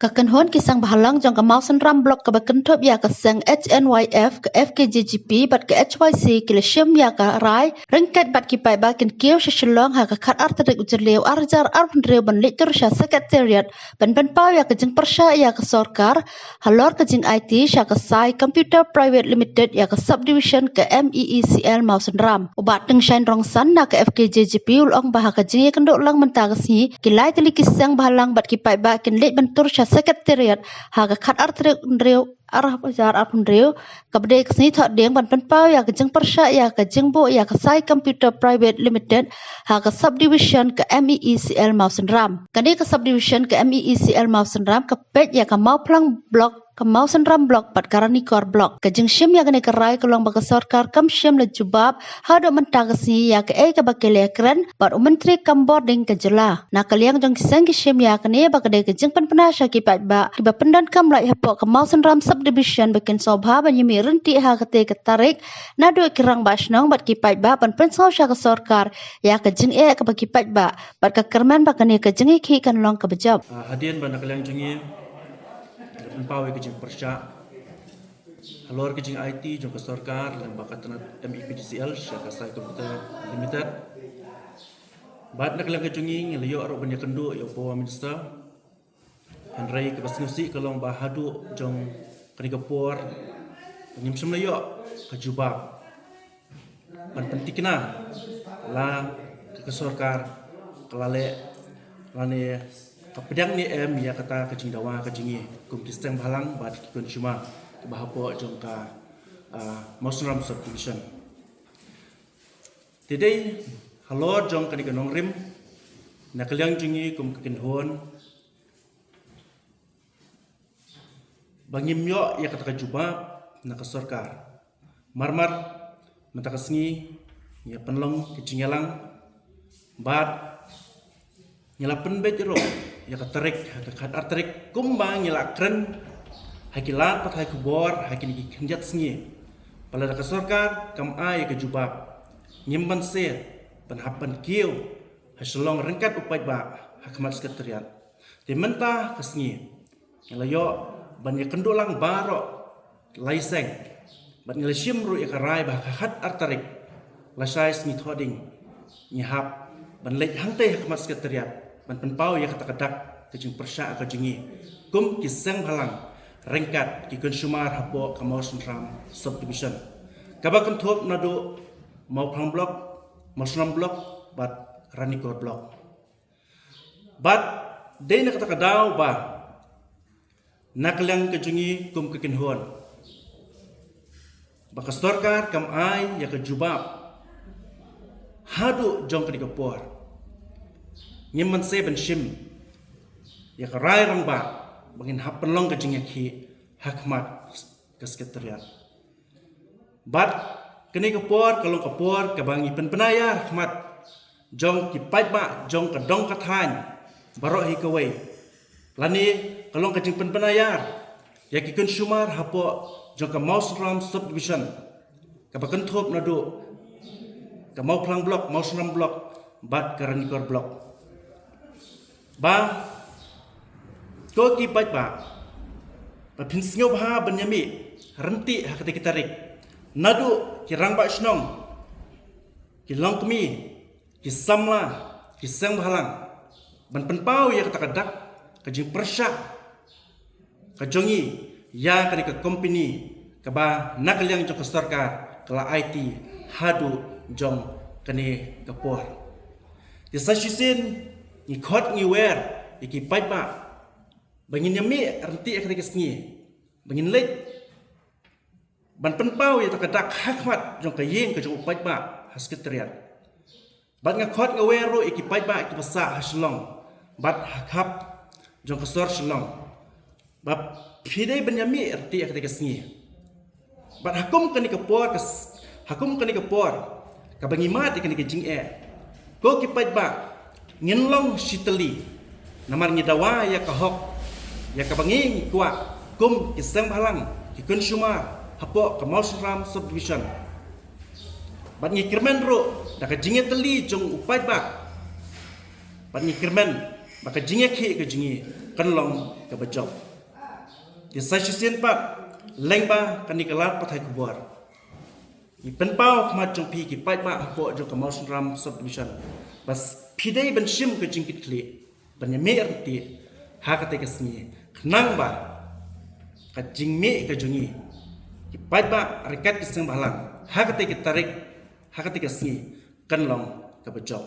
Kakenhon kisang bahalang jang kamausan ram blok ka bakentop ya ka sang HNYF ke FKJGP bat ke HYC ke lesiam ya ka rai rengkat bat ki pai bakin kieu shalong ha ka khat artrik ujerleu arjar arpendreu ban litur sha sekretariat ban pau ya ka jeng persya ya ka sorkar halor ka jeng IT sha ka sai computer private limited ya ka subdivision ke MEECL mausan ram ubat teng shain rongsan na ka FKJGP ulong bah ka jeng ya kendok lang mentagasi kilai teli kisang bahalang bat ki pai bakin lit bentur sekretariat haga khat artrek ndreu arah bajar arpundreu kabde ksni thot deng ban pau ya kejeng persya ya kejeng bo ya kasai computer private limited haga subdivision ke MEECL mausan ram kani ke subdivision ke MEECL mausan ram ke pet ya ka mau plang blok Kamausan ram blok pat karani kor blok kejeng shim ya gane kerai kolong baka sorkar kam shim le jubab hado mentagasi ya ke ka bakele kren par menteri kam boarding ke jela na kaliang jong kisang shim ya kane baka de kejeng penasya ki pat ba kiba pendan kam lai hapo kamausan ram subdivision bakin sobha banyimi renti ha kate ketarik na do kirang basnong bat ki pat ba pan pensau sya ke sorkar ya kejeng ka baki pat ba bat ka kerman bakane kejeng ki kan long ke bejab hadian bana kaliang jengi Pawe kejing persya halor kejing IT jong ke sorkar dan bakatan MEPDCL syaka sai komputer limited bat nak lang kejungi ngeliyo aro banyak kendu yo power minister Henry ke basnusi kalong bahadu jong kani kapor ngim semlayo ke jubab ban pentikna la ke sorkar kelale lane kapedang ni ya kata kejing dawa kejingi kum kiseng balang bat kikun cuma bahapo jongka Muslim subdivision today halor jong kani kanong rim nakaliang jingi kum kikinhon bangim yo ya kata kejubab nakasorkar marmar mentakasngi ya penlong kejingelang bat nyelapen bejero ya katarik kat artarik kumbang nyela kren hakilat pat hai kubor hakini kenjat sngi pala da sorkar kam ai ke jubab nyimban se penhapan kieu haslong rengkat upai ba hakmat sekretariat di mentah kesngi nyelayo ban ya kendolang baro laiseng ban nyela shimru ya karai ba khat artarik lasai sngi thoding nyahap ban lek hangte hakmat sekretariat ban penpau ya kata kadak kejing persya kejingi kum kiseng halang rengkat ki consumer hapo kamausan ram subdivision kabakan thop nado mau plang blok masram blok bat rani kor blok bat de na kata kadau ba naklang kejingi kum kekinhon baka sorkar kam ai ya kejubab hadu jong kadi kapor nyimman se ben shim ya karai rang ba bangin hapen long ka jingya ki hakmat ka sekretariat bat kini kapor kalong kapor ka bangi penaya hakmat jong ki pai ba jong ka dong ka than baro hi ka wei lani kalong ka jing penaya ya ki consumer hapo jong ka Muslim subdivision ka bakan thop na do ka mau plang blok Muslim blok bat karani kor blok ba ko ki pai ba pin singo ba benyami renti hakate kitarik nadu ki rang ba snong ki long kmi ki samla ki sang bahalang ban penpau ya kata kadak kajing persya kajongi ya kani ka company ka ba nakaliang jong ka sorkar kala IT hadu jong kani kapor di sasisin ni khot ni wer iki pai ba bangin yami renti akade kesngi bangin lek ban penpau ya takadak hakmat jong kayeng ka jong pai ba sekretariat bat nga khot nga wer ro iki pai ba iki basa haslong bat hakap jong ka sor shlong bat phidei banyami renti akade kesngi bat hakum kani kapor hakum kani kapor ka bangimat ikani kejing ko ki pai ba nginlong siteli namar ngidawa ya kahok ya kabangi kuat kum kisang balang ki consumer hapo kamausan subdivision bat ngikirmen ro da ka jinge teli jong upai ba bat ngikirmen baka jinge ki ke jinge kan long ke bejob di sasisian pat lengba kan dikelar patai kubuar i penpau khmat jong pi ki pai ba apo jo ka motion ram subdivision bas pidai ban shim ke jingkit kli ban ya mer ti ha ka te ka sni knang ba ka jingme ka jungi ki pai ba rekat ki seng balang ha ka te ki tarik ha ka te ka sni kan long ka bejob